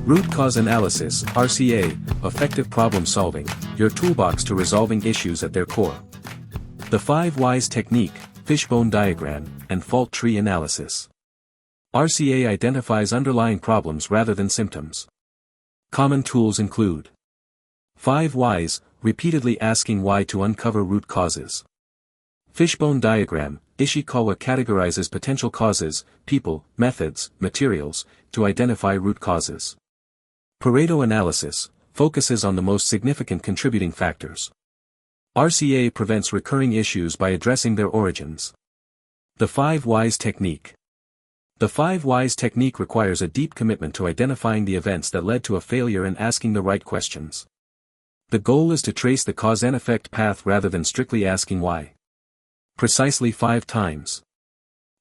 Root cause analysis, RCA, effective problem solving, your toolbox to resolving issues at their core. The 5 whys technique, fishbone diagram, and fault tree analysis. RCA identifies underlying problems rather than symptoms. Common tools include 5 whys, repeatedly asking why to uncover root causes. Fishbone diagram, Ishikawa categorizes potential causes, people, methods, materials, to identify root causes. Pareto Analysis, focuses on the most significant contributing factors. RCA prevents recurring issues by addressing their origins. The 5 whys technique. The 5 whys technique requires a deep commitment to identifying the events that led to a failure and asking the right questions. The goal is to trace the cause and effect path rather than strictly asking why. Precisely 5 times.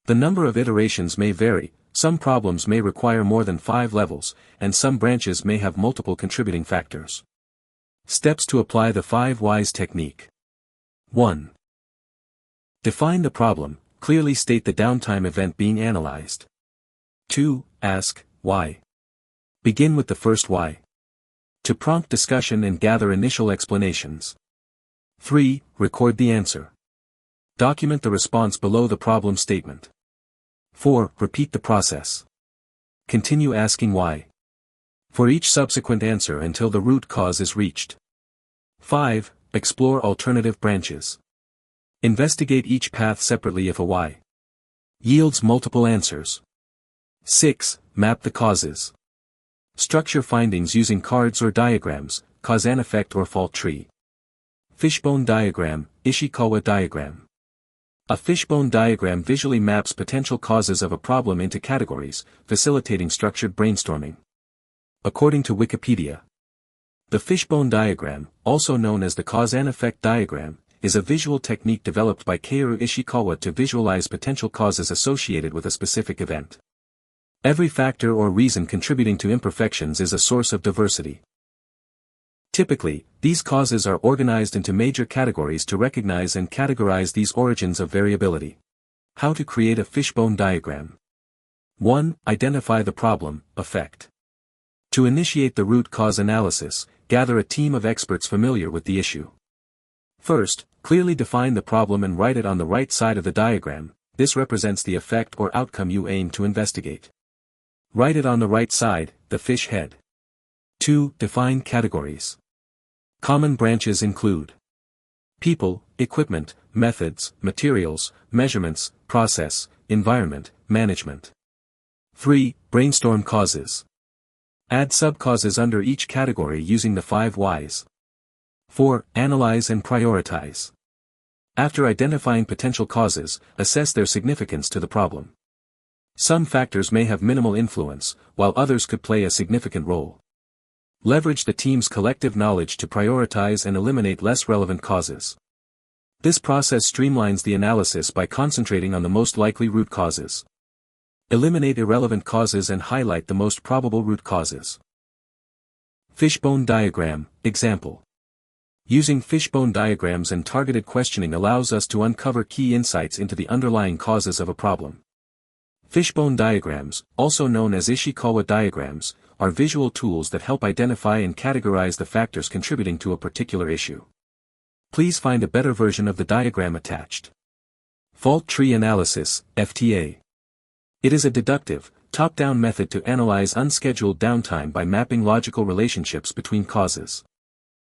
The number of iterations may vary, some problems may require more than 5 levels, and some branches may have multiple contributing factors. Steps to apply the 5 whys technique. 1. Define the problem, clearly state the downtime event being analyzed. 2. Ask, why? Begin with the first why. To prompt discussion and gather initial explanations. 3. Record the answer. Document the response below the problem statement. 4. Repeat the process. Continue asking why. For each subsequent answer until the root cause is reached. 5. Explore alternative branches. Investigate each path separately if a why yields multiple answers. 6. Map the causes. Structure findings using cards or diagrams, cause and effect or fault tree. Fishbone diagram, Ishikawa diagram. A fishbone diagram visually maps potential causes of a problem into categories, facilitating structured brainstorming. According to Wikipedia, the fishbone diagram, also known as the cause and effect diagram, is a visual technique developed by Kaoru Ishikawa to visualize potential causes associated with a specific event. Every factor or reason contributing to imperfections is a source of diversity. Typically, these causes are organized into major categories to recognize and categorize these origins of variability. How to create a fishbone diagram. 1. Identify the problem, effect. To initiate the root cause analysis, gather a team of experts familiar with the issue. First, clearly define the problem and write it on the right side of the diagram. This represents the effect or outcome you aim to investigate. Write it on the right side, the fish head. 2. Define categories. Common branches include people, equipment, methods, materials, measurements, process, environment, management. 3. Brainstorm causes. Add subcauses under each category using the 5 whys. 4. Analyze and prioritize. After identifying potential causes, assess their significance to the problem. Some factors may have minimal influence, while others could play a significant role. Leverage the team's collective knowledge to prioritize and eliminate less relevant causes. This process streamlines the analysis by concentrating on the most likely root causes. Eliminate irrelevant causes and highlight the most probable root causes. Fishbone diagram, example. Using fishbone diagrams and targeted questioning allows us to uncover key insights into the underlying causes of a problem. Fishbone diagrams, also known as Ishikawa diagrams, are visual tools that help identify and categorize the factors contributing to a particular issue. Please find a better version of the diagram attached. Fault tree analysis, FTA. It is a deductive, top-down method to analyze unscheduled downtime by mapping logical relationships between causes.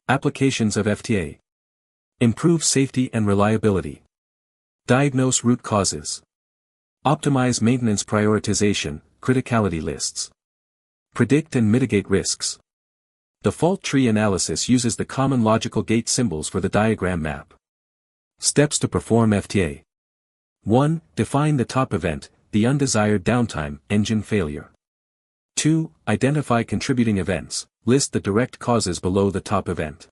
Applications of FTA. Improve safety and reliability. Diagnose root causes. Optimize maintenance prioritization, criticality lists. Predict and mitigate risks. The fault tree analysis uses the common logical gate symbols for the diagram map. Steps to perform FTA. 1. Define the top event, the undesired downtime, engine failure. 2. Identify contributing events, list the direct causes below the top event.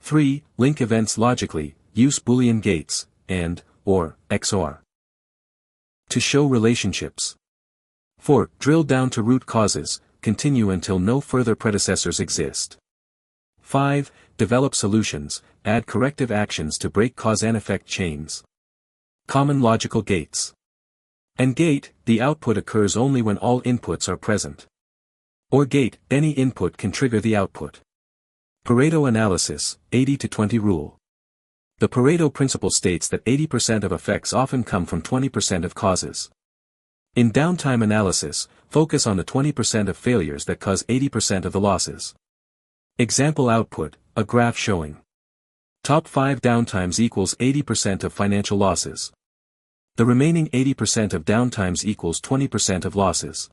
3. Link events logically, use Boolean gates, and, or, XOR. To show relationships. 4. Drill down to root causes, continue until no further predecessors exist. 5. Develop solutions, add corrective actions to break cause and effect chains. Common logical gates. AND gate, the output occurs only when all inputs are present. Or gate, any input can trigger the output. Pareto Analysis, 80 to 20 Rule. The Pareto principle states that 80% of effects often come from 20% of causes. In downtime analysis, focus on the 20% of failures that cause 80% of the losses. Example output, a graph showing top 5 downtimes equals 80% of financial losses. The remaining 80% of downtimes equals 20% of losses.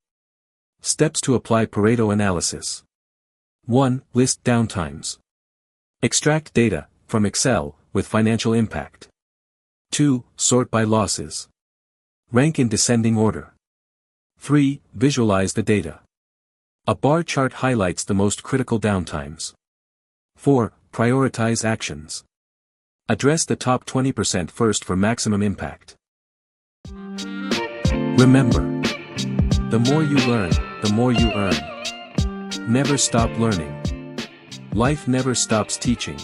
Steps to apply Pareto analysis. 1. List downtimes. Extract data from Excel with financial impact. 2. Sort by losses. Rank in descending order. 3. Visualize the data. A bar chart highlights the most critical downtimes. 4. Prioritize actions. Address the top 20% first for maximum impact. Remember, the more you learn, the more you earn. Never stop learning. Life never stops teaching.